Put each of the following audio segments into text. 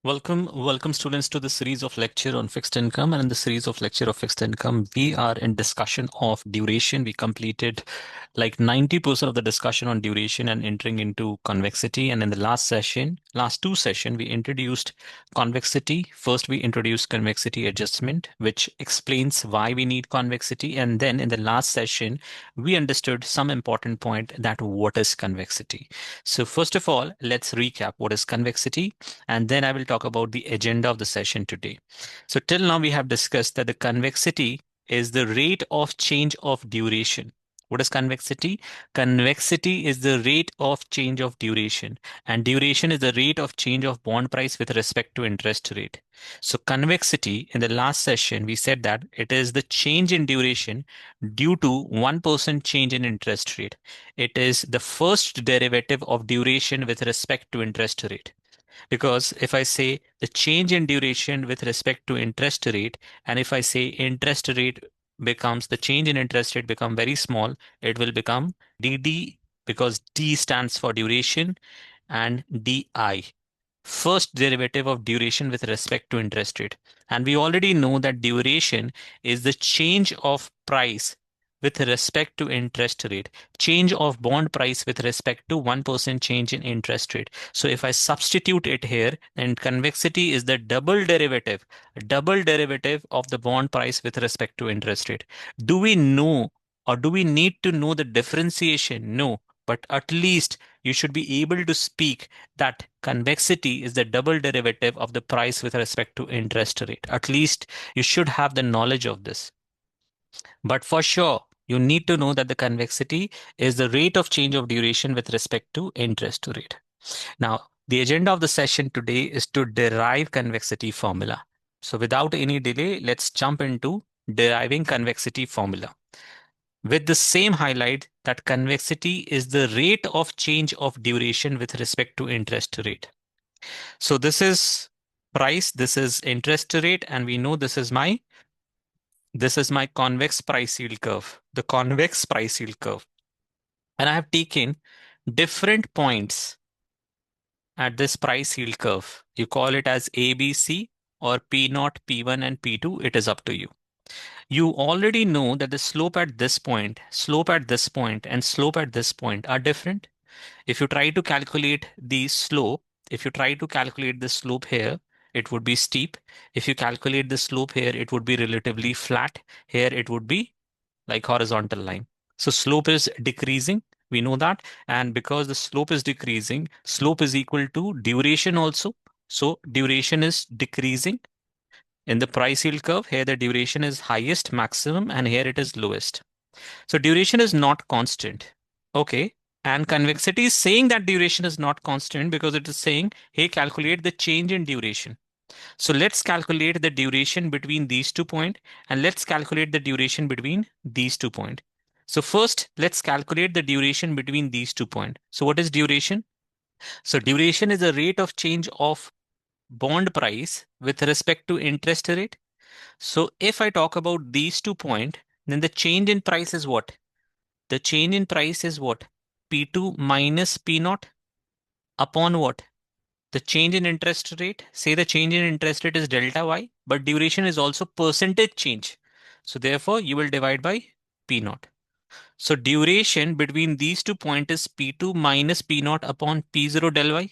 Welcome students to the series of lecture on fixed income. And in the series of lecture of fixed income, we are in discussion of duration. We completed like 90% of the discussion on duration and entering into convexity. And in the last two session, we introduced convexity. First, we introduced convexity adjustment, which explains why we need convexity. And then in the last session, we understood some important point that what is convexity. So first of all, let's recap what is convexity, and then I will talk about the agenda of the session today. So till now we have discussed that the convexity is the rate of change of duration. What is convexity? Convexity is the rate of change of duration, and duration is the rate of change of bond price with respect to interest rate. So convexity, in the last session, we said that it is the change in duration due to 1% change in interest rate. It is the first derivative of duration with respect to interest rate. Because if I say the change in duration with respect to interest rate, and if I say interest rate becomes the change in interest rate become very small, it will become dd, because D stands for duration, and DI, first derivative of duration with respect to interest rate. And we already know that duration is the change of price with respect to interest rate, change of bond price with respect to 1% change in interest rate. So if I substitute it here, then convexity is the double derivative of the bond price with respect to interest rate. Do we know, or do we need to know the differentiation? No, but at least you should be able to speak that convexity is the double derivative of the price with respect to interest rate. At least you should have the knowledge of this. But for sure, you need to know that the convexity is the rate of change of duration with respect to interest rate. Now, the agenda of the session today is to derive convexity formula. So without any delay, let's jump into deriving convexity formula, with the same highlight that convexity is the rate of change of duration with respect to interest rate. So this is price, this is interest rate, and we know this is my convex price yield curve, the convex price yield curve. And I have taken different points at this price yield curve. You call it as ABC or P0, P1, and P2. It is up to you. You already know that the slope at this point, slope at this point, and slope at this point are different. If you try to calculate the slope, if you try to calculate the slope here, it would be steep. If you calculate the slope here, it would be relatively flat. Here, it would be like horizontal line. So slope is decreasing. We know that. And because the slope is decreasing, slope is equal to duration also. So duration is decreasing. In the price yield curve, here the duration is highest, maximum, and here it is lowest. So duration is not constant. Okay. And convexity is saying that duration is not constant because it is saying, hey, calculate the change in duration. So let's calculate the duration between these 2 points, and let's calculate the duration between these 2 points. So first, let's calculate the duration between these 2 points. So what is duration? So duration is the rate of change of bond price with respect to interest rate. So if I talk about these 2 points, then the change in price is what? The change in price is what? P2 minus P0 upon what? The change in interest rate. Say the change in interest rate is delta y, but duration is also percentage change. So therefore, you will divide by P0. So duration between these 2 points is P2 minus P0 upon P0 del y.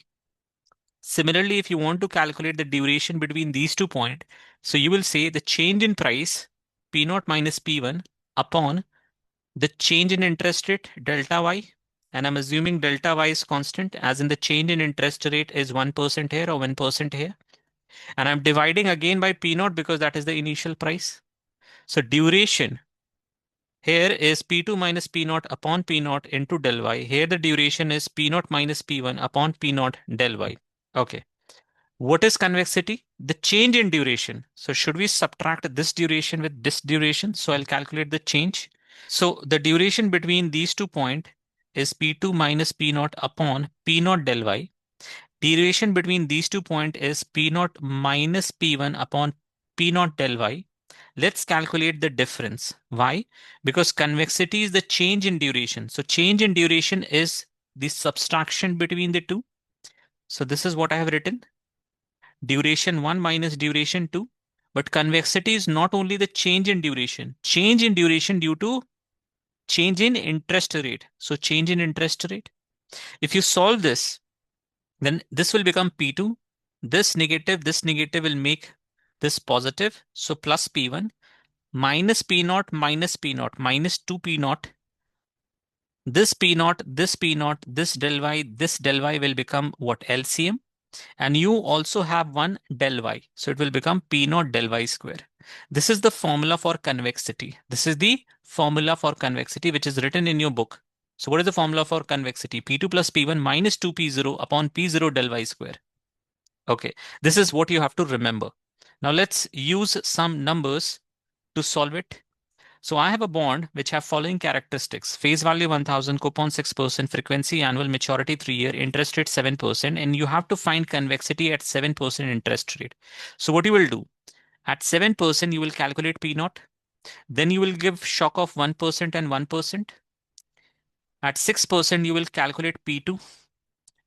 Similarly, if you want to calculate the duration between these 2 points, so you will say the change in price P0 minus P1 upon the change in interest rate delta y, and I'm assuming delta y is constant, as in the change in interest rate is 1% here or 1% here, and I'm dividing again by P0 because that is the initial price. So duration here is P2 minus P0 upon P0 into del y. Here the duration is P0 minus P1 upon P0 del y. Okay. What is convexity? The change in duration. So should we subtract this duration with this duration? So I'll calculate the change. So the duration between these 2 points is P2 minus P0 upon P0 del y. Duration between these 2 points is P0 minus P1 upon P0 del y. Let's calculate the difference. Why? Because convexity is the change in duration. So change in duration is the subtraction between the two. So this is what I have written. duration 1 minus duration 2. But convexity is not only the change in duration due to change in interest rate. So change in interest rate. If you solve this, then this will become P2. This negative will make this positive. So plus P1 minus P naught minus P naught minus 2 P naught. This P naught, this P naught, this del y will become what? LCM. And you also have one del y. So it will become P naught del y square. This is the formula for convexity. This is the formula for convexity which is written in your book. So what is the formula for convexity? P2 plus P1 minus 2P0 upon P0 del y square. Okay, this is what you have to remember. Now let's use some numbers to solve it. So I have a bond which have following characteristics: face value 1000, coupon 6%, frequency annual, maturity 3 year, interest rate 7%, and you have to find convexity at 7% interest rate. So what you will do, at 7% you will calculate P naught, then you will give shock of 1% and 1%. At 6% you will calculate P2.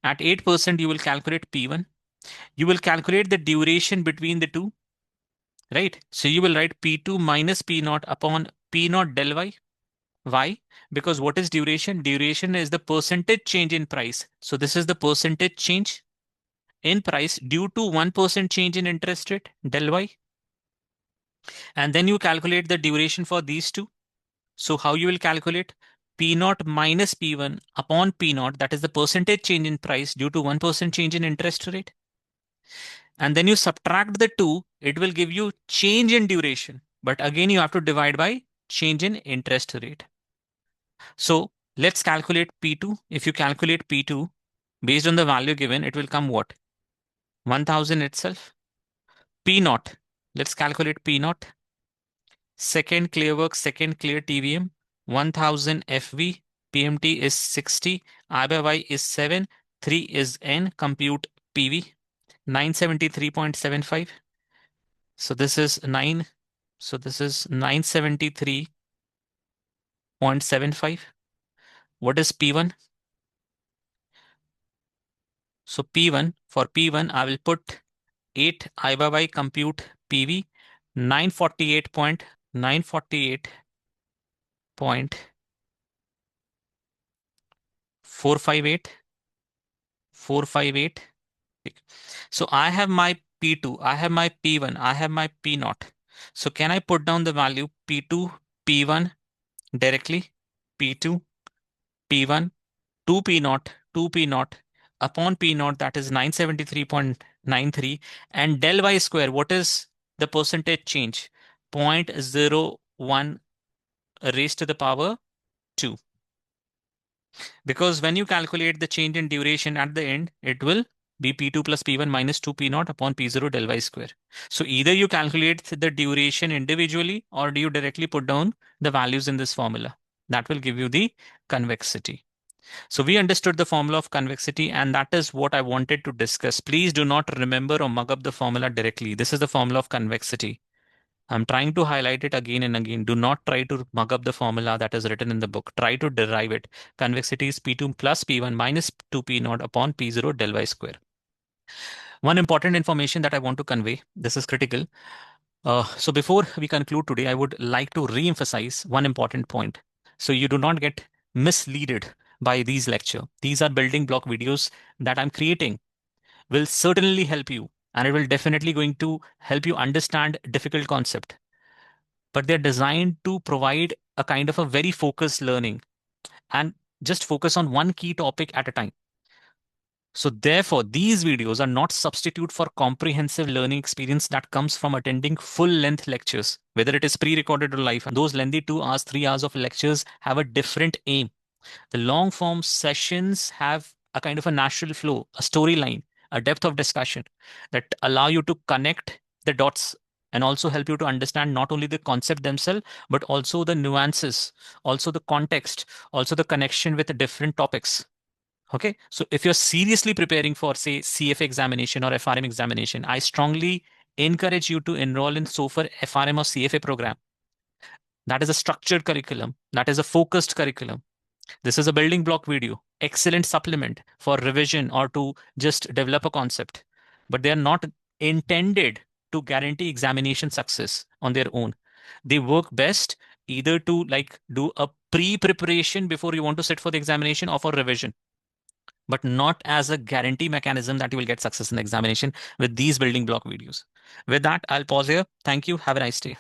At 8% you will calculate P1. You will calculate the duration between the two, right? So you will write P2 minus P naught upon P naught del y. Why? Because what is duration? Duration is the percentage change in price. So this is the percentage change in price due to 1% change in interest rate, del y. And then you calculate the duration for these two. So how you will calculate? P naught minus P1 upon P naught, that is the percentage change in price due to 1% change in interest rate. And then you subtract the two, it will give you change in duration. But again, you have to divide by change in interest rate. So let's calculate P2. If you calculate P2 based on the value given, it will come what? 1000 itself. P naught. Let's calculate P naught. Second clear work, second clear TVM, 1000 FV, PMT is 60, I by Y is 7, 3 is N, compute PV, 973.75. So this is 9. So this is 973.75. What is P1? So P1, for P1, I will put 8 I by Y, compute PV, 948.458. So I have my P2, I have my P1, I have my P naught. So can I put down the value P2, P1 directly? P2, P1, 2 P naught, 2 P naught upon P naught, that is 973.93. And del y square, what is the percentage change? 0.01 raised to the power 2. Because when you calculate the change in duration at the end, it will be P2 plus P1 minus 2 P naught upon P0 del y square. So either you calculate the duration individually or do you directly put down the values in this formula. That will give you the convexity. So we understood the formula of convexity, and that is what I wanted to discuss. Please do not remember or mug up the formula directly. This is the formula of convexity. I'm trying to highlight it again and again. Do not try to mug up the formula that is written in the book. Try to derive it. Convexity is P2 plus P1 minus 2P naught upon P0 del y square. One important information that I want to convey, this is critical. So before we conclude today, I would like to re-emphasize one important point. So you do not get misleaded by these lecture. These are building block videos that I'm creating, will certainly help you, and it will definitely going to help you understand difficult concept. But they're designed to provide a kind of a very focused learning and just focus on one key topic at a time. So therefore, these videos are not substitute for comprehensive learning experience that comes from attending full length lectures, whether it is pre-recorded or live. And those lengthy 2 hours, 3 hours of lectures have a different aim. The long form sessions have a kind of a natural flow, a storyline, a depth of discussion that allow you to connect the dots and also help you to understand not only the concept themselves, but also the nuances, also the context, also the connection with the different topics. Okay, so if you're seriously preparing for, say, CFA examination or FRM examination, I strongly encourage you to enroll in SOFR FRM or CFA program. That is a structured curriculum. That is a focused curriculum. This is a building block video, excellent supplement for revision or to just develop a concept. But they are not intended to guarantee examination success on their own. They work best either to like do a pre-preparation before you want to sit for the examination or for revision, but not as a guarantee mechanism that you will get success in the examination with these building block videos. With that, I'll pause here. Thank you. Have a nice day.